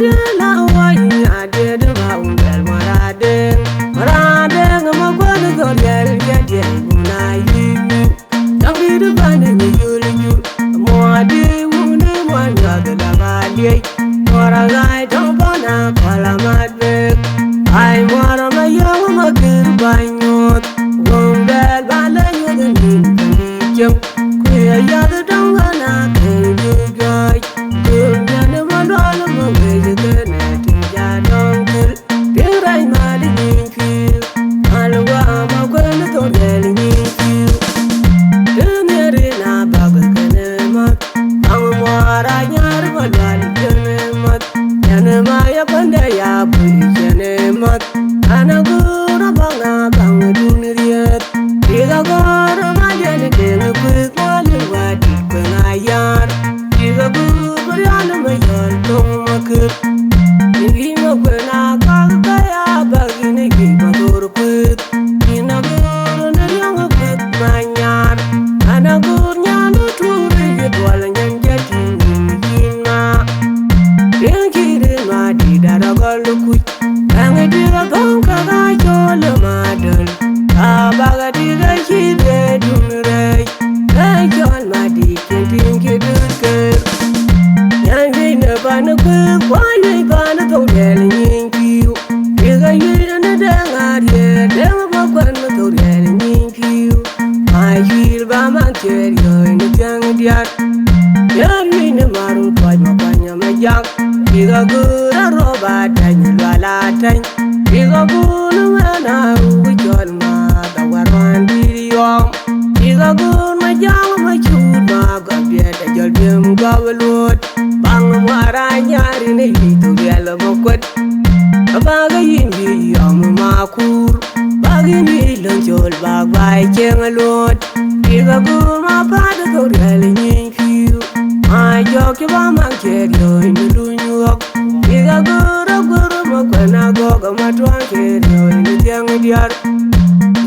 de la wa ya de ba undel marade ngama kwa do yel ya de na yi dang di de ba ne yulu mo de wune mo ya de la ba de mora gai to bona pala madbe ai mora ma yo ma kir banyot undel ba le yo de ni jem ku ya de dang na ke du gai ya ne ma do la mo ge de ne ti ya dong kir de rai ma de ni ki alwa ma ko ne to de ni ki de ne re na ba ga ne ma ang mora nyar ba dal ne ma ya ne ma ya panda ya bu ne ma ana gura ba nga ba du ni riet ti ga gora ma ya ne de ne ku ma le wa di ba nga yar ti ga bu ba ya ne ma yar to ma ku ni ma ku na ka ka ya ba ni ki ba dur ku ni na gura ne ya nga ku ma nyar ana gur nya no tu ri ye wala nyan ja ti ni na den ki de ma di da da ga lu ku ang di ga dong ka ga cho le ma dal a ba ga di ga ki de dun re ga cho ma di ki tin ki du ke nyan vi ne ba ne ku kwa ye ba ne to de ni ki yu di ga ye ne de ga de ma ba ne to de ni ki yu ai hil ba man che yo ni chang diat yan ni ne maru pa ma pa nya ma jak di ga gu ra ro ba ta ni la la tan di ga gu na ma na u chol ma da wa ran di yom di ga gu ma jang ma chu ma ga bia da jol dem ga walot bang ma ra nya ri ne li tu ya la mo kwet ba ga yin di yom ma kur ba gi ni lon chol ba bai cheng lot di ga gu ma pa da to ya le nyin fiu ai jo ke ba mang che yo ni lu nyuok di ga gu ra gu ma kwa na go ga ma twang che yo ni tiang diar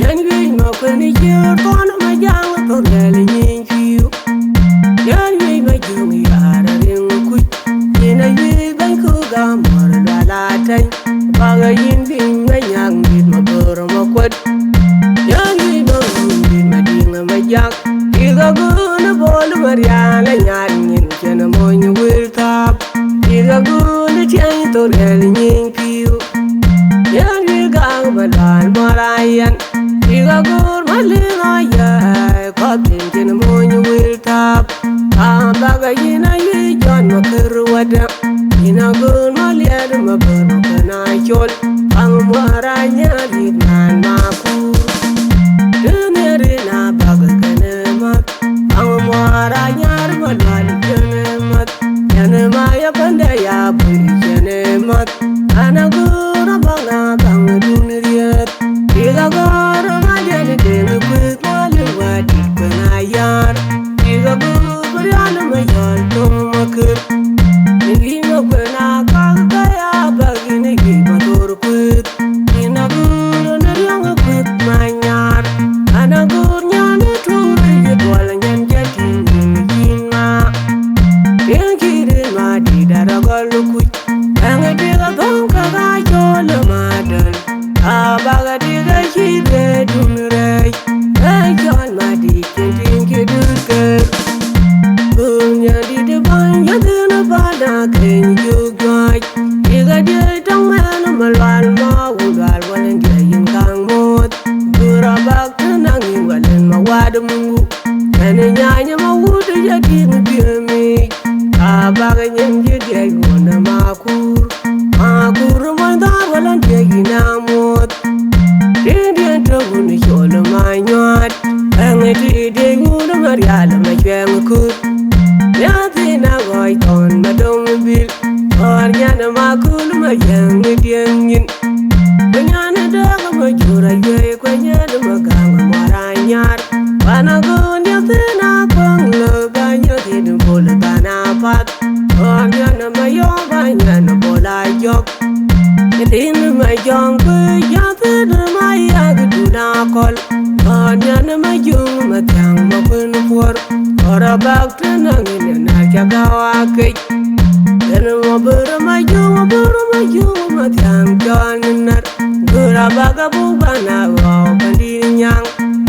yan wi ma kwa ni che ko na ma jang to ya le nyin fiu yan wi ma ju mi ara ring ku ni na wi ban ku ga ma ra la tai ba ga yin bin ma nyang bi ma bur ma kwat yan wi ma wi ma ding ma jak di ga gu na bol ma ya la nyar nyin che na mo ni wil tap di ga gu na chen to ya le nyin fiu yan wi ga ba lan ma ra yan di ga gu ma le ma ya ko tin che na mo ni wil tap a ba ga yin na wi jon ma kir wada ina gu ma le ma bur ma na chol ang ma ra nya di nan ma ku de ne re na ba ga ne ma ang ma ra nya ma lan ne ma ya ne ma ya panda ya bu ne ma ana gu ra ba nga ba du ni riet di ga ga ra ma de ne de ne ku ma le wa di ba na yar di ga gu ba ya ne ma yar to ma ku ni ma ku na ka ka ya ba gi ne gi ba dur ku ni na gu ne ya nga ku ma nyar ana gu nya ne tu ri ye wala nyan ja ti ni na den ki de ma di da da ga lu ku ang di ga dong ka ga cho le ma dal a ba ga di ga ki de dun re ga cho ma di tin tin ki du ke nya di de ban ya de na ba da ken yu gai di ga di dong ma na ma lan ma u gal wa len de yin kang mot du ra ba na ngi wa len ma wa de mu ene nya nya ma u de ya di mi mi a ba ga nyen ji de yu na ma kur ma da wa len de yin na mot de de to ni chol ma nyat ang di de yu na ma ya la ma cheng ku ya ti na goi ton ma dong bil or nya na ma kul ma yang ni dien yin ko nya na da ga ma jura ye ko nya na ma ga ma ra nyar ba na go nya ti na kong lo ga nya ti du bol ba na pat or nya na ma yo ba nya na bo la yok ti na ma jong ku ya ti na ma ya ga du na kol or nya na ma jung ma tang ma kun por or ba ta na ni na ja ga wa ke ma ju ma tiang jon nar gura baga bu bana wa pandi nyang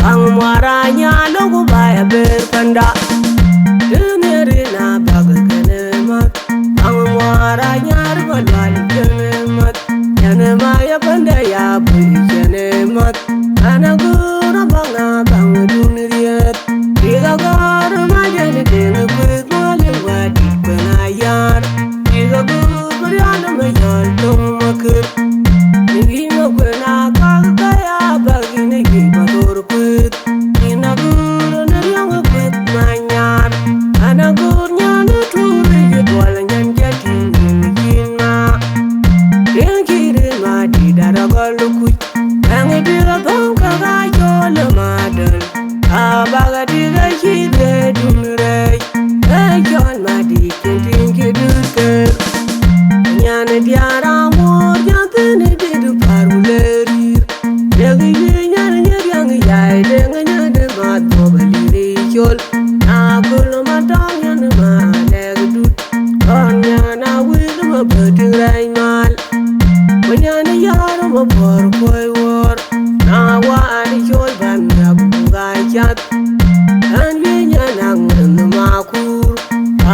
ang mara nya logo baya ber panda denere na baga kene mat ang mara nya ba dal kene mat yana ma ya panda ya bu kene mat ana gura banga bang dunriyat diga gar ma jani dene kwet ma le wa di bana yar diga gur yana ma yar tum makir ni ma kwena ka ka ya bagi ne gi ba dor kwet ina gur na yang kwet ma nyar ana gur nya na turi je wala nyan jati ni kin ma yen kire ma di dara gol ku ang diga thong ka ga chol ma dal a baga diga chi de dun re e chol ma di kin tin ki du ke nyane diara mor jantene de du paruleri degi nyane nyang yai de nyane ma do bali chol na kul ma dong nyane ma leg du on nyana wil ma bedi rai mal nyane yar ma por koi wor na wa ani chol ban ya bu ga chat an vi nyana ngin ma kur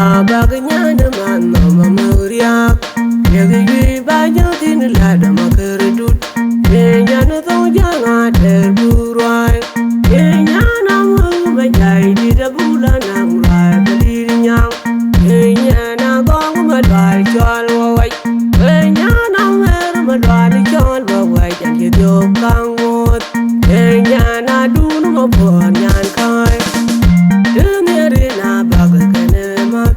a bag nyane ma no ma muriak yegi ba tin la da makar dut nyana to janga ter burai nyana mu ba jai di da bula nang rai badir nyang nyana gong ma dal chol wai nyana mer ma dal chol wai jan ye do kang mot nyana dun ma bon nyan kai denere na bag kene mat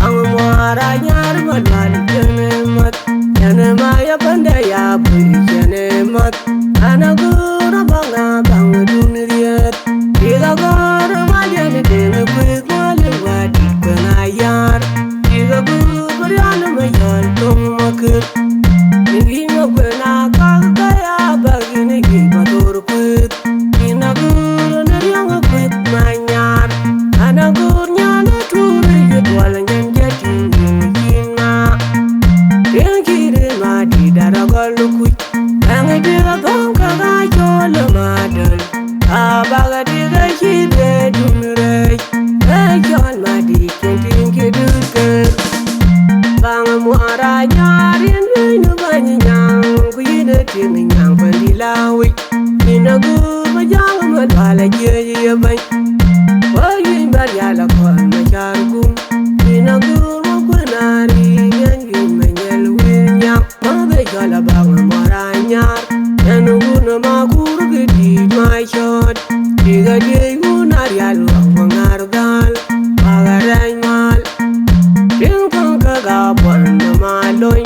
ang mara nyar ma dal kene mat yana ma ya panda ya buri kene mat ana gura banga bang dunriyat diga gora ma jane dene kwet ma le wadi bana yar diga bur yana ma yar tum makir ni ma kwena ka ka ya bagi ne gi ma dor kwet ina gur na yang kwet ma nyar ana gur nyana turi je wala nyan jati ni ma yen kire ma di dara gol ku ang diga thong ka ga chol ma dal a baga diga chi de dun re e chol ma di kin tin ki du ke bang muara nyarin nu ba nyang ku yide tin nyang pa di lawi ina gu ma jang ma dala je ye ban wa yin ba ya la ko ma char kum ina gu ma ku nari nyan yin ma nyel wi nyang ma be jala bang muara nyar enu na ma kur ge di ma shot diga de gu na ya lu wa ngar dal aga rai mal ding thong ka ga bon na ma loi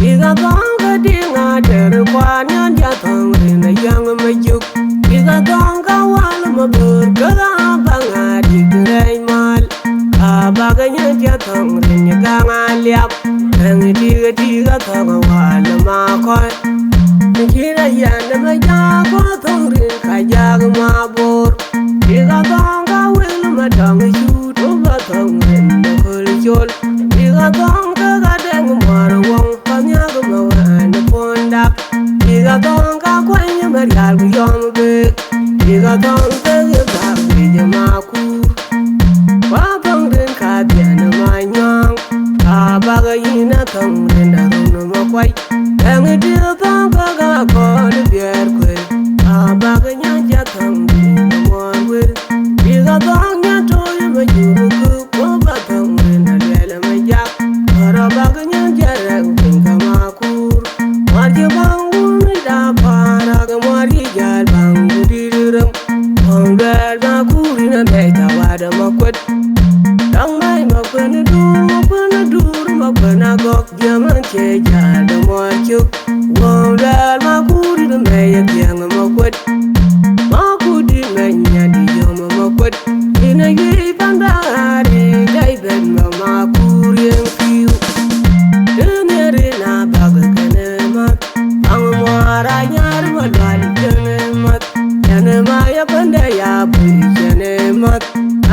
diga thong ka ding a der kwa nyan ya thong rin na yang ma juk diga thong ka wal ma bur ka ga bang a dig rai mal a ba ga nyan ya thong rin ya ga nga liap ang diga thong wal ma ko kira ya na ma ya ko thong rin ka ya ma bor diga thong ka wel ma dang chu to ba thong rin na kul chol diga thong ka ga deng mar wong pa nya ga ma wa na ponda diga thong ka kwan ya ma yal gu yom be diga thong ka ga ba ri ja ma ku wa thong rin ka dia na ma nyang a ba ga ina thong rin na ru ma kwai ang diga thong ka ga ko de bier kwe a ba ga nya ja thong rin na mo we diga thong nya to ya ma yuru ku ko ba thong rin na le ma ja ra ba ga nya ja ra ku ka ma kur ma je bang un da para ga ma ri ja bang di ram ong da na kur na me ta wa da ma kwet dang mai ma kwena dur ma kwena gok ja ma che ja da mo chuk ong da ma kur na me ya kyang ma kwet ma ku di me nya di yo ma kwet ina ye panda ri dai ben ma kur yen fiu denere na baga kene mat ang muara nyar ma dal kene mat yana ma ya panda ya buri kene mat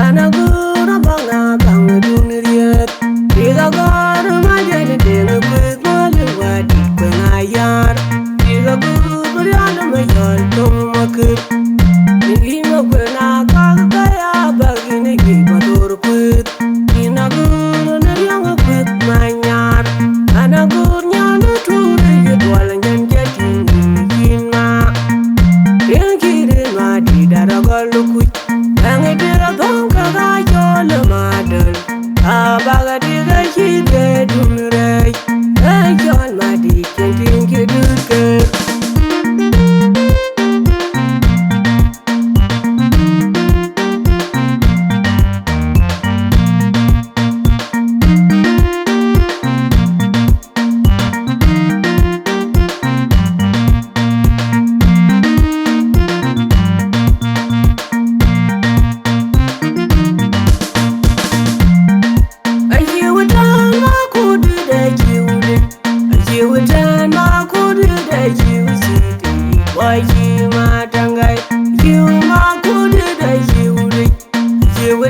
ana gura banga bang dunriyat diga gar ma jane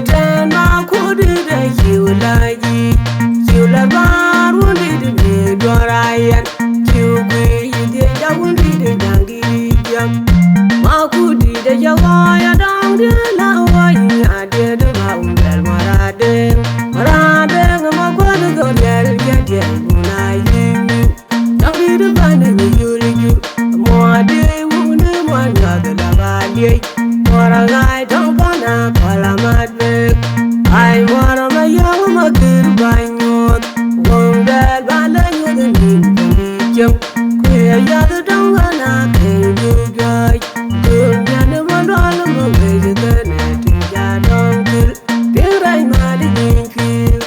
ten ma kudi de kiulaji kiula barundi de dorayan kiugui de jawundi de jangi jam ma kudi de jawaya dang de la waya de baumbel marade ma kwadu go del je munayi jangi de bande ni yuli mo de wunu mo na de la bali moragai dong pana palamat I wanna my young mother by not one bad balance with the jump. Clear yard don't wanna pay you guy. Good never all of my way to the net. I don't feel there I might in you.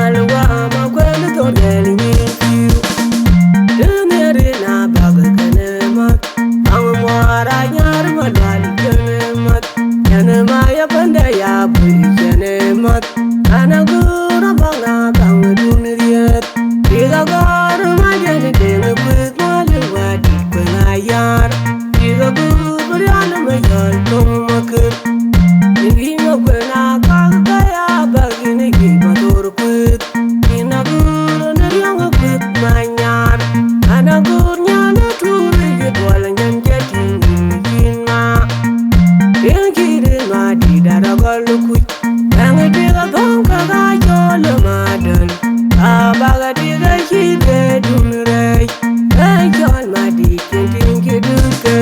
I'll walk my way to getting you. Turn it in a bag of I'm more I am my darling. And my abandaya mat anagura banga banga duniyat diga gar majani dena kwet malu wadi kwayar diga gur yana mayal tomakir nigi makwena kagaya bagini gi madur kwet inagur narianga kwet manyar anagur nyana turi yedwala nyanjati nginma dinkiri ma didara galukuj Diga gonga ga cholo madan abaga diga chide dunrei chol ma di tin ki duke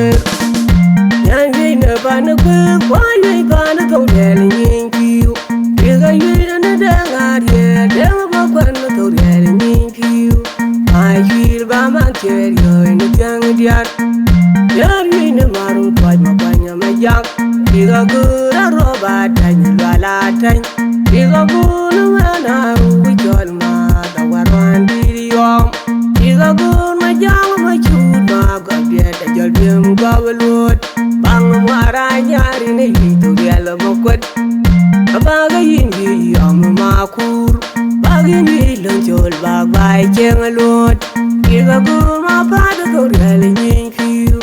yan ne ban ku kwai ban ko del nin kiu diga yin de ngari de ba kwan ko del nin kiu ai hir ba man ker yo ni jang diar yan ne maru kwai ma kwanya ma jak diga gura roba tan la tan Diga gunu mana ujol ma da waran diriyom Diga gun ma jang ma chud ma gabye da jol bim gawalot Bang mara nyari ne hito diala mokwet Baga yindi yom ma kur Baga yindi lang chol bag bay cheng alot Diga gun ma pada gawal nying kiu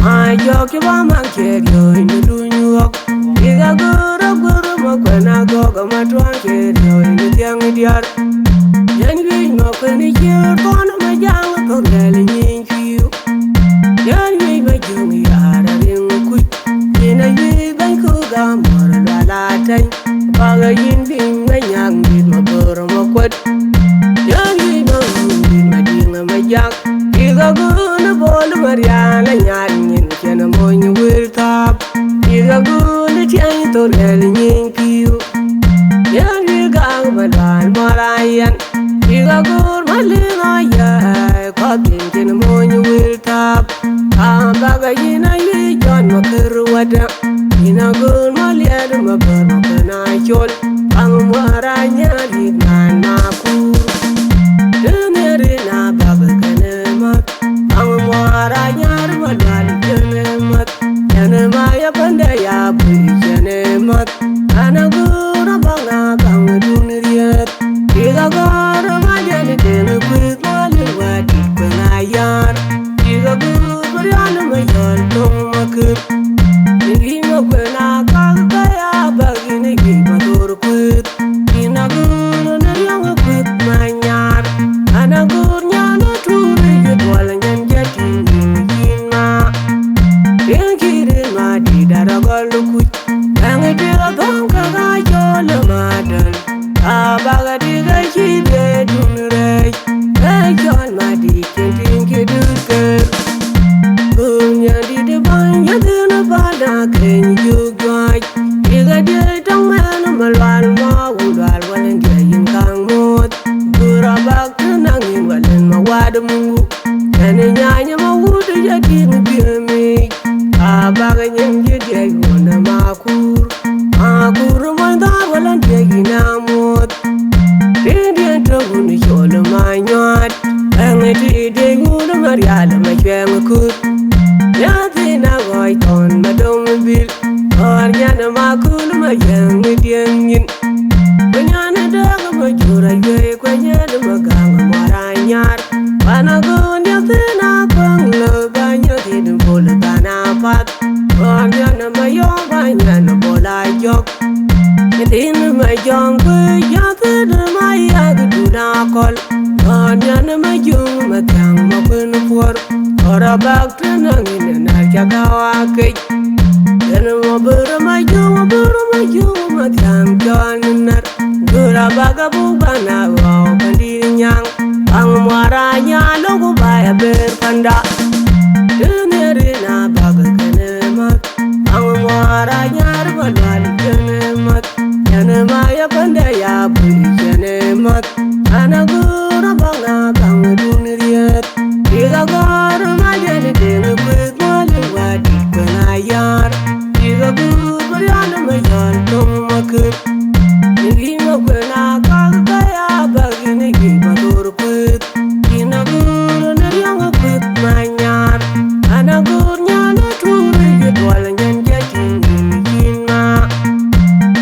Ma jok ba ma kyer yo inu dunyuok Diga guru guru ma kwena goga ma tuan kyer yo inu tiang diar Yan wi ma kweni kyer kono ma jang ko gale nying kiu Yan wi ma jung yara ring kuj Yina wi ban ko ga mora la tan Baga yin bing ma nyang bit ma boro ma kwet Yan wi ma wun ma dinga ma jang Diga guru bolu mariana nyar nyin kena mo nyi wir tap Diga guru tiang to el nyin kiu Yan wi ga badan marayan Diga guru malina ya ko tin kena mo nyi wir tap Baga yina wi jon ma kir wada Yina guru maliad ma bar ma kana chol Ang maranya di nan ma kur Dunere na baga kana mat Ang maranya wadal kana mat Yana maya pandaya bui kana mat Anagura banga banga duniriyat Diga gara majani dena kwit malu wadi kwengayar Diga guru yana mayal tomakir Nigi makwena kagaya bagini gi madur kwit Inagura nariyanga my young boy, Yathan, my Yagudakol. Onion, my young, my young, my pin for. Or a back to Nangin and Akawaki. Then my young, my young, John, good a bagaboo, walk and eating young. Angwaranya, logo by a bear panda. Dunirina Baganemat, Angwaranya, Badanamat, Yanamaya Pandaya, Pulijanemat, Anagura Banga, Bangaduniat, Igagar, Majan, with Maluwadi, Panayar, Igabu, Mariana Mayan, Tomakut, Nigima Pena, Kagaya, Bagini, Madurput, Inagur, and a young put my yard, and a good yana to read while I'm getting in my.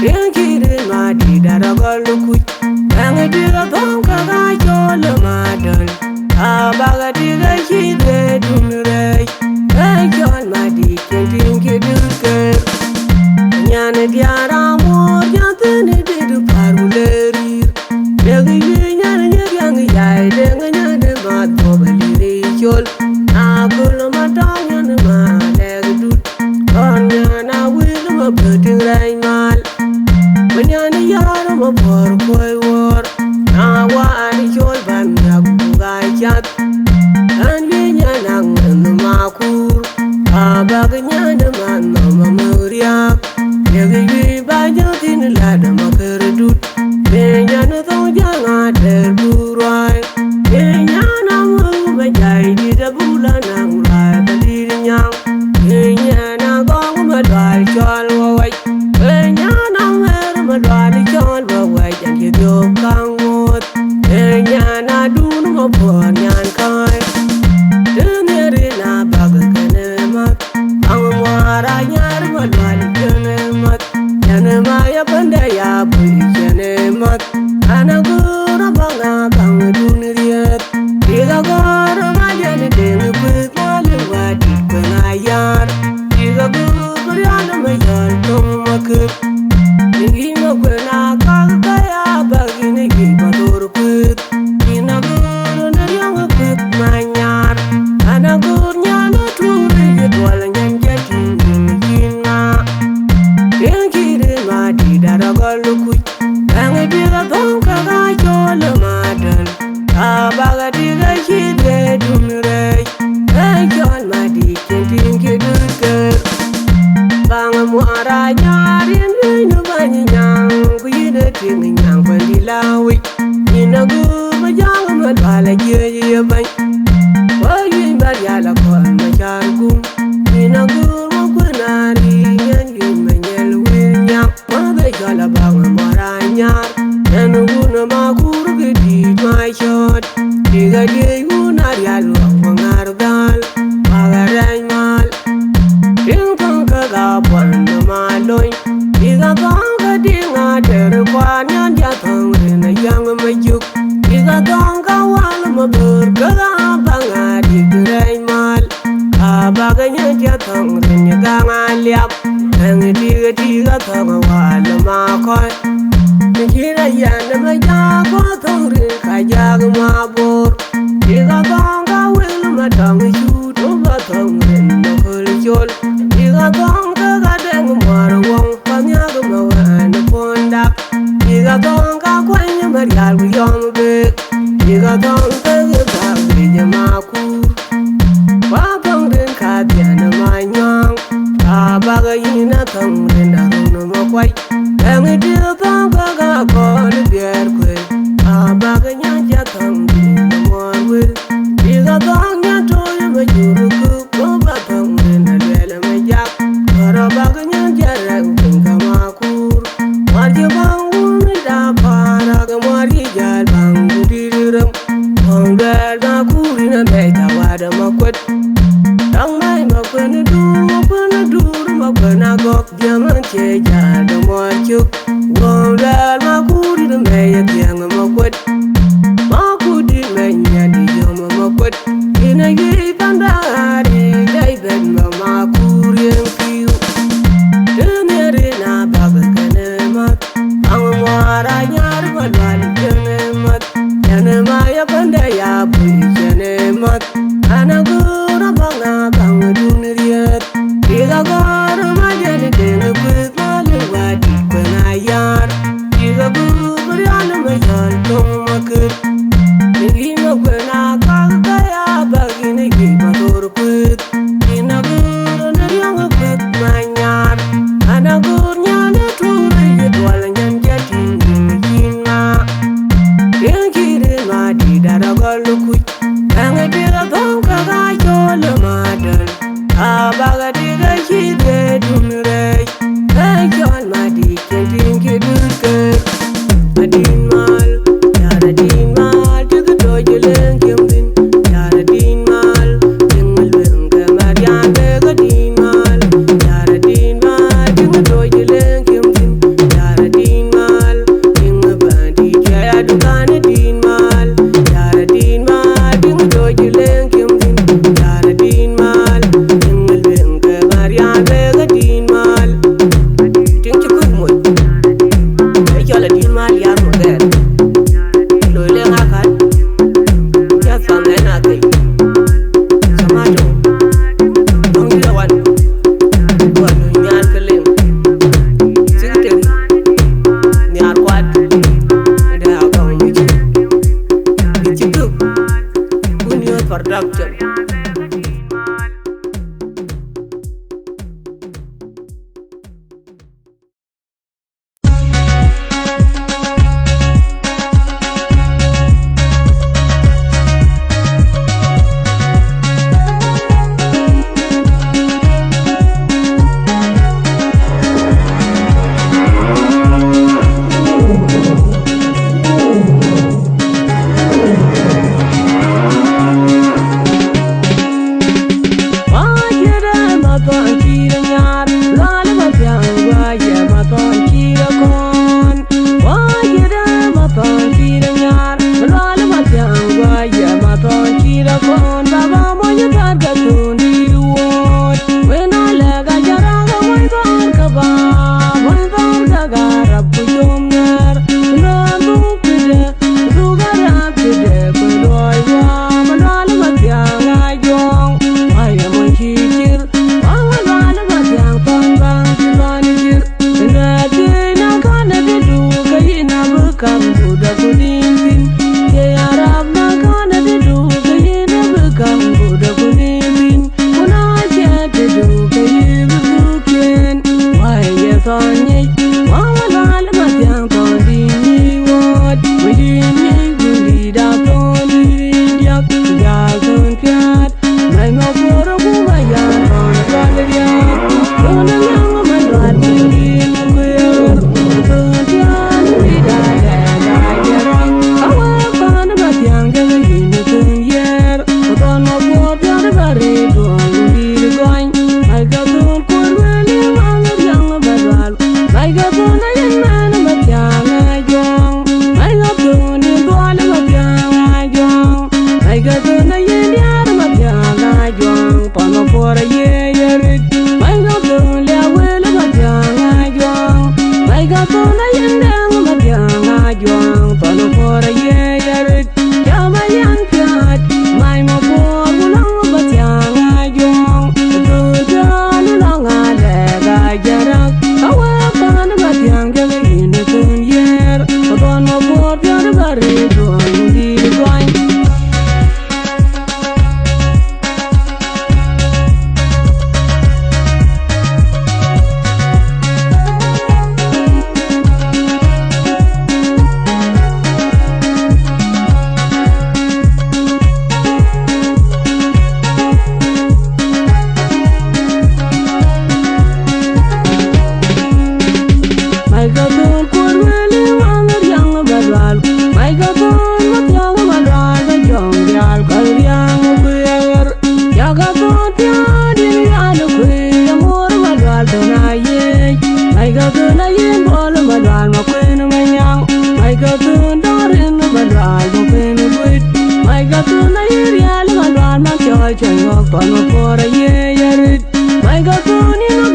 Yankee, my deed, I got look with, and I did a bonk, I told the madam. A bagadiga, she did to me, I told my deed, and think you do good. Yana Diara, more than it did to Paruleri. Young, the mad probably ritual. I pull my tongue and my leg do. I will my putting right mal. When you're the yard of a poor boy war, now I shall ban the chat. And when you're young and the Makur, a baganya the man of Mamuria. You by your thin lad of Makaradu. When you're not so young, I tell Burai. Yana my guy did a bulla now, right? I didn't young. Yana go my dry child away. When Yana wear my dry child away, and you do come wood. Yana do no poor yan kind. Turn your in a baganemat. Amara yar my dry canemat. Yanamaya pandaya, Pujanemat. Anagura banga, Bangaduniat. Igagar, Majan, with Maluwadi, Panayar. Igabu, Mariana Mayan, Tomakut. Nigima Pena, Kagaya, Bagini, Madurput. Inagur, and a young put my yard. Anagur, Yana, to read it while I'm getting in my. Yankee, my deed, I got look with. And I did a bonk, I told the madam. A bagadiga, she did to me, I told my deed, and think you do good. Bangamwara, Yarin, no bunny young, we did a thing in young when we allow it. In a good young, but while I hear you, but why you but yalla call my jargum. In a good Kunari, and you may yell with young, mother yalla Bangamwara, and a woman Makur did my shot. Diga de Unaria, Wangardal, Magaray Mal. Dinka one the Maloy. Diga Tonga Dinga, Terraquan, and Yatang, and a young Majuk. Diga Tonga, Walma Burga, Banga, Diga Mal. A Baganya Yatang, and Yaganga Liap, and the Diga Tonga, Walma Coy. Kira yana maya ko thongri kaya mabor. Diga tonga will matang shoot over thongri no kulchol. Diga tonga gadeng marwong pamya gamawan ponda. Diga tonga kwanya marial yom be. Diga tonga gabri jamaku. Wa thongri kadiana manyang. Abaga yina thongri naruno makwai. Ang dil tonga ga ko de bier kwe. Abaga nya thongri no morwe. Diga tonga toy ma juru ku ko ba thongri na lele ma jak. Ora baga nya jarang kamakur. Warje bangu ni da para ga mari jal bangu diram. Onggal na kuri na beta wada makwet. Tang mai makwena dur makwena gok jaman che jal da morchuk. Onggal ma kuri na meya kyang makwet. Makudi menya di yom makwet. Ina yi pandari dai ben ma makuri en kiu. Tenere na baga kanemat. Ang mara nyar malwal jenemat jenema ya pande ya bui jenemat anagura banga bang dunriyat diga gar majani dene bui malu wadi benayar diga bur yana mayal tong makir ningi magna kaga ya bagini gi bator put inagur nariang put manyar anagur nyane turi yedwal nyan jatin kinna yenkire ma di daragalu kuy ang diga thong kaga cholo madal abaga diga chide dumre chol ma di kentin kidurke adin mal yara din mal tiga tojelen kimdin yara din mal tingal benga marian bega din mal yara din mal tiga tojelen kimdin yara din mal tinga bandi jaya dukan din mal yara din mal tinga tojelen kimdin yara din mal tingal benga marian bega din mal ting chukut moy ay chola din mal yar moder loile ngakan ya famena kai samato dong dilawan wanu nyar kelem sigteri nyar kwat ada agam muji dichitu union production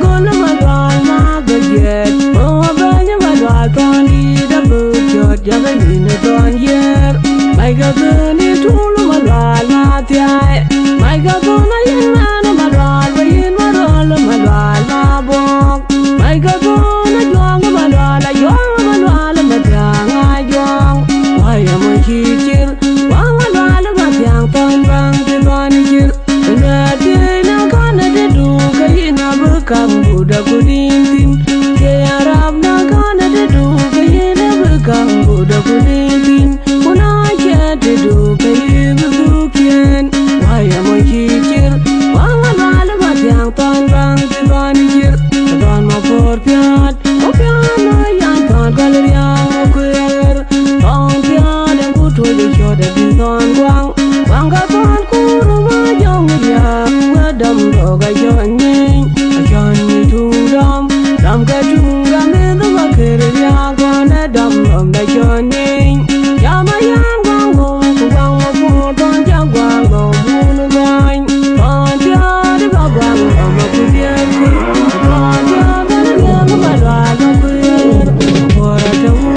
Gonna my God, my good yet. Oh, I'm going to my God, jaga yine don yer mai ga ni tul malwal ma tiai mai ga na yin man malwal ba yin malwal malwal ma bok mai ga na jong malwal yong malwal ma jang a jong wai am chi chir wa malwal ma tiang ton bang ti don chir na ti na kana de du ga yin na bu kang bu da ku din tin ke arab na kana de du ga yin na bu kang bu da ku din tin kuna che de du ga yin bu kien wai am chi chir wa malwal ma tiang ton bang ti don chir don ma por piat o piat no yan ton kal riang o kwer ton piat en ku tu de cho de din ton quang ga ton ku ro ma jong ya wa dam do ga yo nyin a ni tu dam ga tu ga me do ma kher ya ko na dam da yo nyin ya ma yan quang go ku quang ma por ton ja quang go mu no gain ton piat de ba quang ma ku bien ku ton piat de ya ma la ga kwer por ta u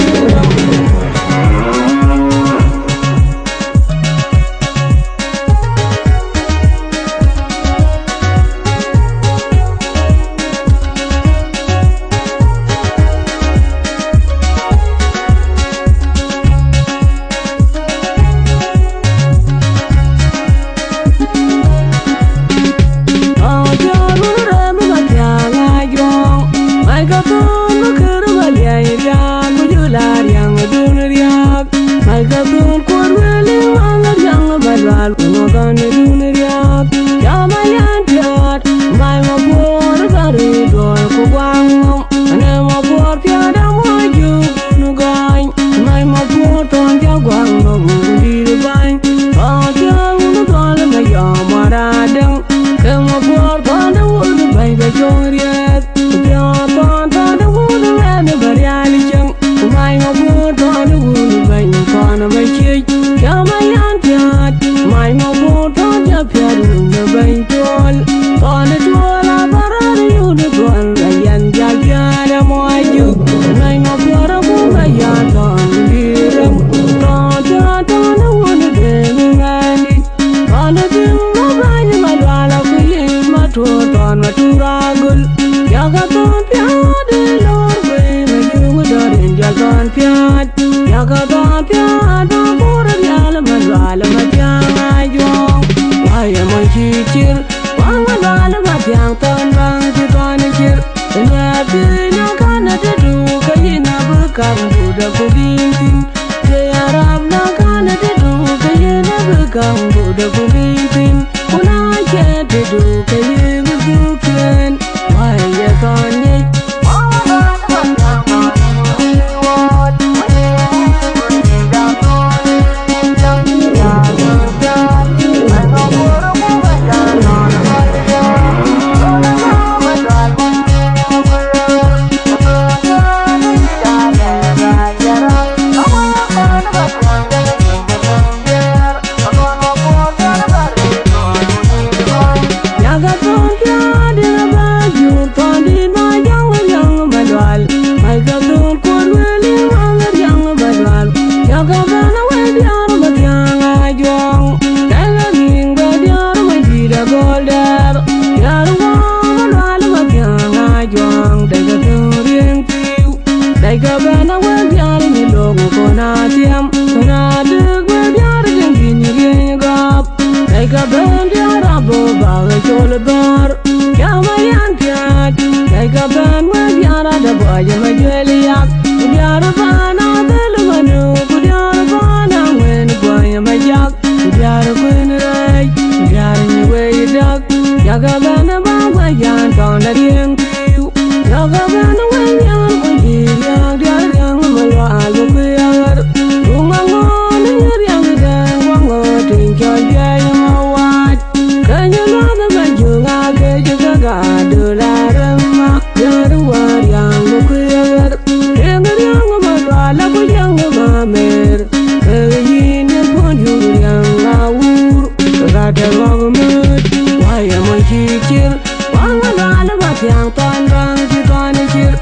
yang tan bang si kan chir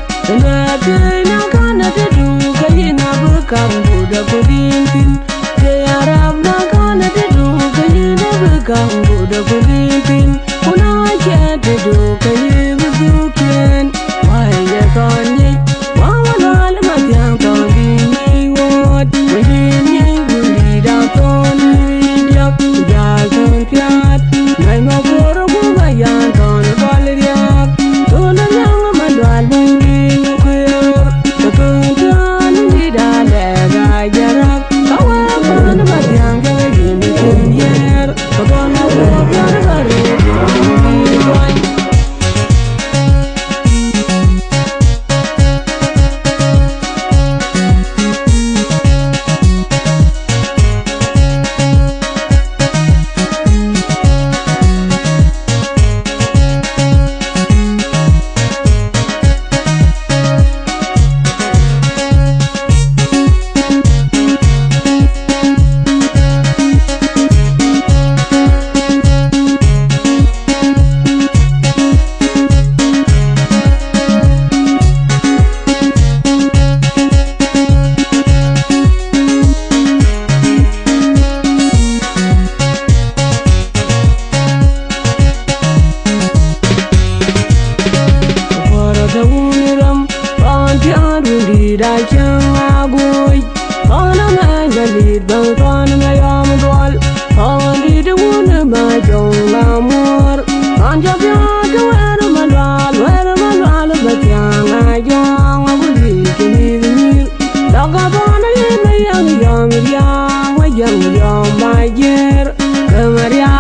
na ke na kan na te du ka yin na bu bekang buda kudintin te arab na kana te du kayina bekang buda kudintin una ke te du kayibu duken wai ya kanye mama dal matyang ton ni wot wajin ni guli da ton diak ja ton piat mai ma boro bu bayan ton bal riak ton yang ma dal bungi kuer ton di dale ga jarak kawa pan matyang ke ni kunyer ton ma bo pyar bare ni koi da chang agoi ona ma galit bang ton ma yam dol on di de won ma jong la mor on ja bya de wer ma dal ba chang a jong a bu li ki ni da ga bon ye ma yang ya wa yang ma yer kamaria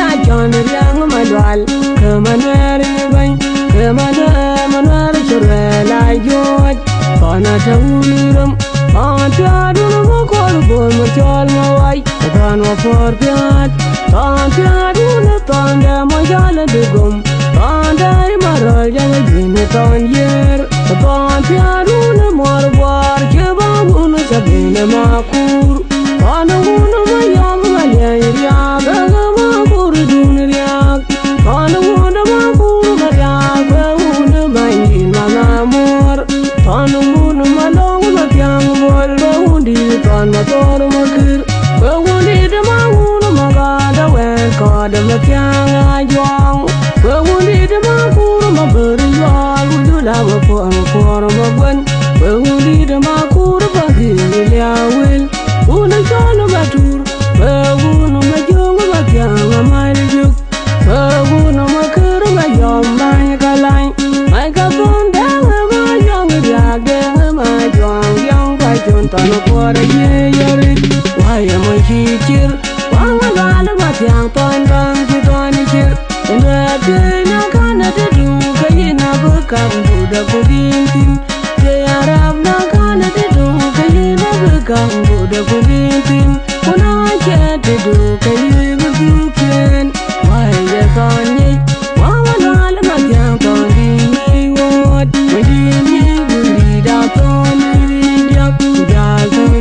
la jon yang ma dal kamaner ni ban kamaner chura la yot Pana tauniram, panchadu na kol bol machal mawai, panwa porpiat, panchadu na panda majal dugum, pandai maral jang jin ton yer, panchadu na marwar kebangun sabine makur, panun mayam malaya makur dunriak, panun makur mariak, panun mayin malamor. Panun malong matyang bol baundi pan mator makir baundi de mangun magada wen kada matyang ajong baundi de makur mabur yal udula mapor mabun baundi de makur bagil yawil una cholo batur baunu majong matyang amaljuk baunu makir mayom bany kalai mai ka bonda Tano por ye yorit, why am I here? Wang gal matyang ton bang si ton chir. Enda na kana te du kayina bekang buda kudintin. Te arab na kana te du kayina bekang buda kudintin. Una ke te du kayibu duken. Why ye kanye? Wang gal matyang ton ni wot. Wajin ni guli da ton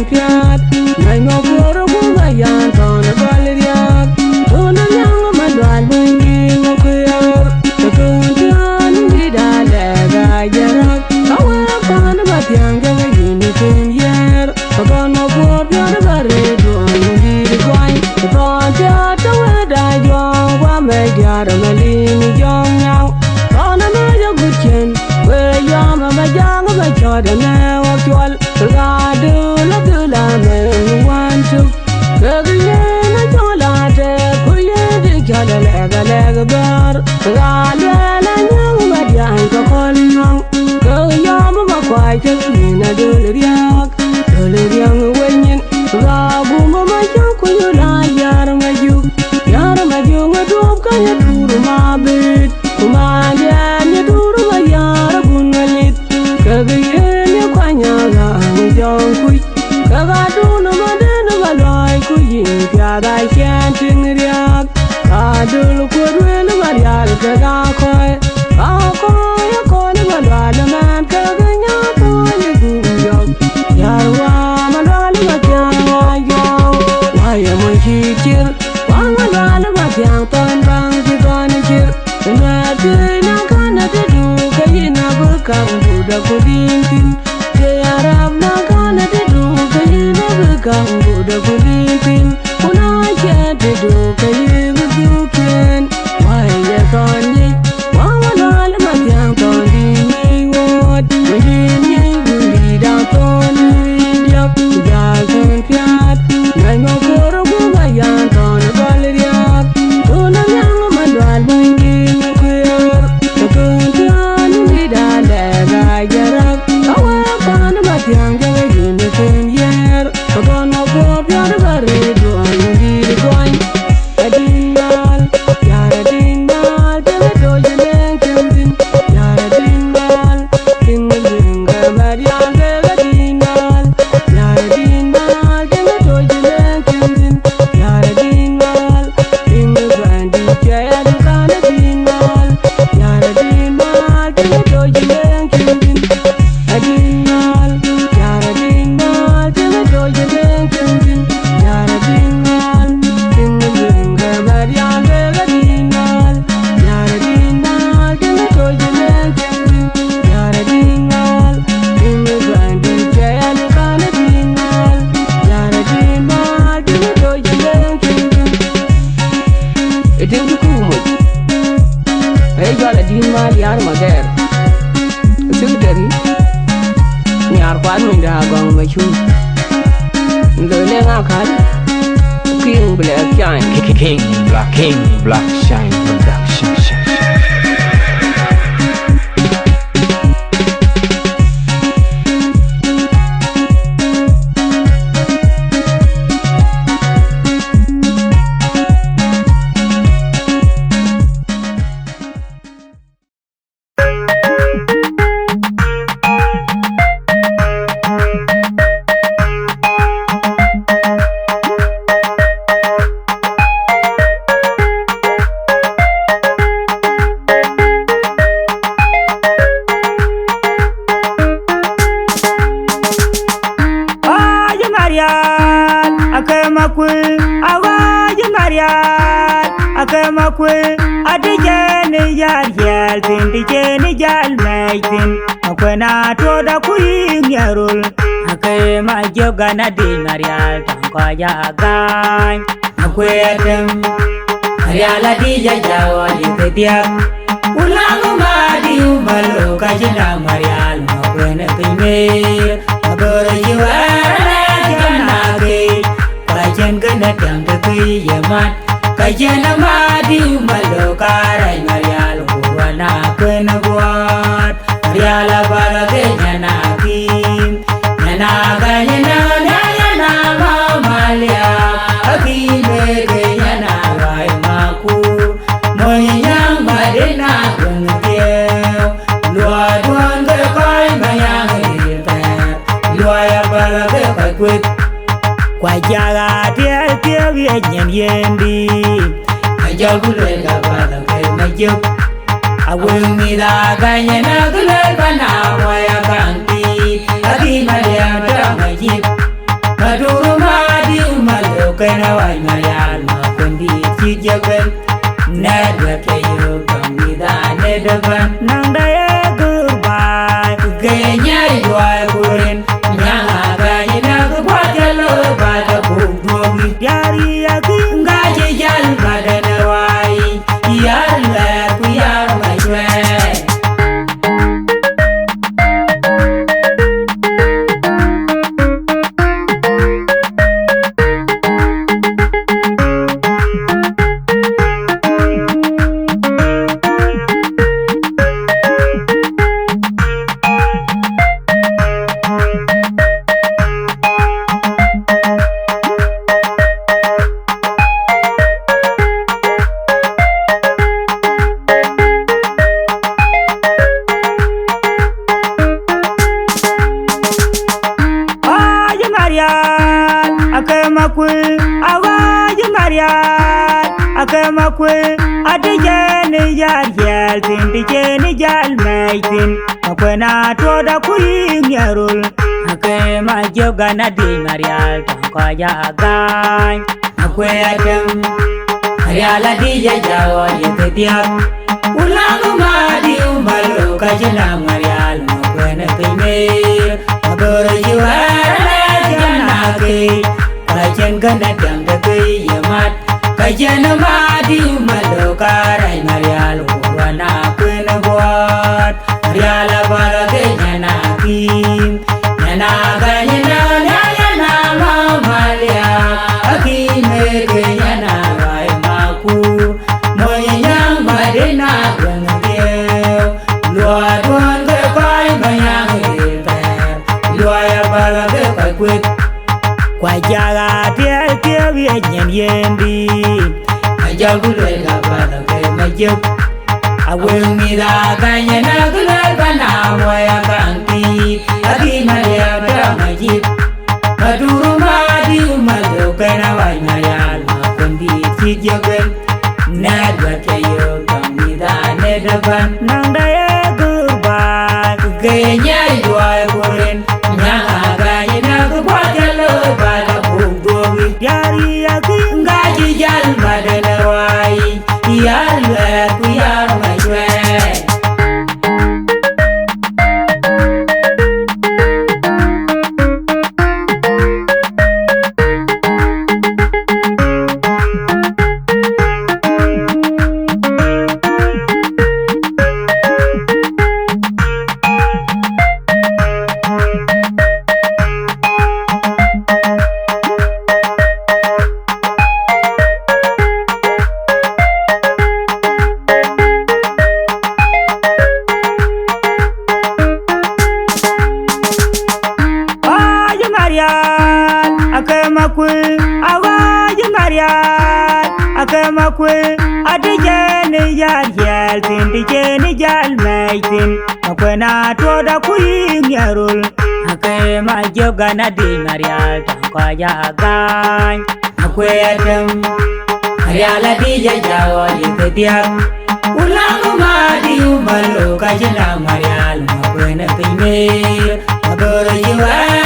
piat mai no boro bu bayan ton balriak ton yang ma dal bungi no kuer ton tan di dale ga jarak kawa pan matyang ga ni kun yer ton no bor pyar bare don di kwai ton ja to da yo wa me jar malin jong nyang ton ma yo guchen we yo ma jang ma chod na wa chwal ga du la me wan tu kagye na chola te kuye de jala le ga bar ga la nyang ma yang ko kol nyang ga ya ma kwai te ni na du riak wenyen ga bu ma cha ku yu la yar ma ju ma du ka ya duru ma bit kuma ya ni duru ma yar gunalit kagye ni kwanya ga jong kui kaga dunu madenu galoi kuyin piada kyantin riak adul kudwel marial kaga koi koi malwal man kaga nyato ni guyok yarwa malwal matyang ayong waya mo chikir wang malwal matyang ton bang si ton chir nati na kana te du kayina bekang buda kudintin te arab na kana te du kang buda gulipin una jade do kaye buduken why ya konye wawa lal matyang kondi wot wini guli da ton diap jagan piat nai mo koro gumayan ton galriap dona yang madwal bangin kuer kuntan vida lega jarak awa pan matyang jagin ken yer kono bo pyar bare do andi koin adinal yara dinal tebe do jelen kendin yara dinal kindin gamarian tebe dinal yara dinal tebe do jelen kendin yara dinal kindin bandi chaya dukana dinal yara dinal tebe do jelen kendin adinal yara dinal tebe do jelen kendin yara dinal kindin gamarian tebe dinal yara dinal tebe do jelen kendin yara dinal kindin bandi chaya dukana dinal yara dinal tebe do jelen kendin itin kumu ay gala dinal yar magar secretary nyar kwan min da gong ma chu ndo le nga kan king black shine King Black Shine Production. Akemakwe adijeni jal jal tin dijeni jal maitin akwena toda kuing yarul akema jogana di marial tangko jagan akwetem mariala di jajawa di kediak ulangu madi umalo kajina marial akwena kimir abore jiwara janage kajen gana tangki yamat kajena madi umalo karai marial kurwana kwena buat mariala barage nyana kim nyana ganyana nyana mamalia akime ke nyana rai maku moyang badena kuntie lua duan ke kai mayang irte lua ya barage kai kwet kwajaga tiel nyen yendi ajal gule ga bada ke majuk aweng mira ganya na gule bana waya kanti adi maria dra majib maduru madi umalo kana wai marial ma kondi chijagan nedwa tayo kamida nedaban nang daya gurbai ganya idwa kuren nyanga ganya na gubajalo bada bugdogi yari yaki ngaje jal badana wai yar la ku yar majwe Akemakwe adijeni jal jal tin dijeni jal maitin akwena toda kuing yarul akema jogana di marial tangko jagan akwetem mariala di jajawa di kediak ulangu madi umalo kajina marial akwena kimir abore jiwara janag ke kajen gana dang da ke yamat kajen ma di malo karai marial wana kun bot marial bala ke nyana kim nyana ganyana nyana mamalia akime ke nyana bai maku moyang madena gangye lua don ke kai mayang ke lua ya bala ke kai kwet kwajaga tie wie nyen yendi ajal gule ga bala ke majuk awen mi da kanyana gule bana moya kanti adi maria da majib maduru ma di umalo kana wai marial ma kondi tijagen nadwa tayo kami da ne daban nang da ye gurba genya yuwa goren nyanga ganya na gwa jalo bala bugowi yari yaki ngaji jal madana wai yalla ku yar majwe Akamakwe adijene yal yal tin dijene jal maitin akwena toda kuing yarul akema joga na di marial tangka jagan akwe adem mariala di jawa yikediak ulang madi umalo kajena marial akwena timir agor jiwara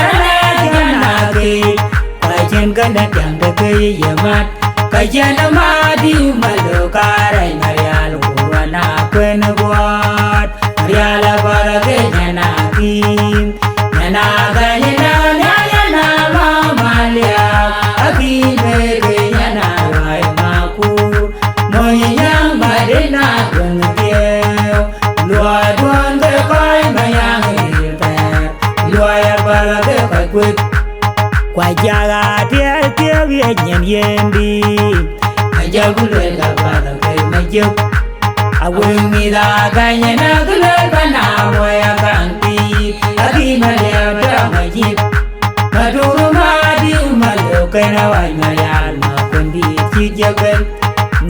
janake kajen ganda jangda ke yamat kajana madi umalo karai marial wana kwen buat marial barage nyana kim nyana ganyana nyana mamalia akime ke nyana wai maku moyang madena gangye lua duan ke kai mayang irte lua ya barage kai kwet kwajaga tie wie nyen yendi ajal gule ga bala ke majuk awen mi da ganyana gule bana moya kanti adi malia da majib maduru ma di umalo kana wai marial ma kondi tijaben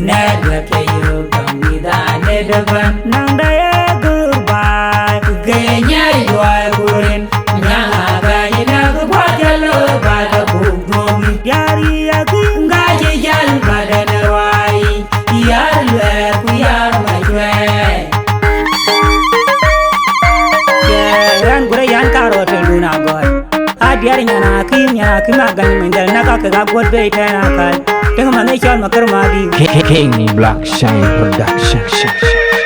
nadwa tayo kami da ne daban nang da ye gurba ganya yuwa gurin nyanga ganyana gwa jalo bala bugomi yari yaki ngaji jal badana wai yalla ku yar majwe yan gure yan karo te luna god adiar nyana ki magan mendel naka ka god be tana kal tenga mane chal makar madi King Black Shine Production.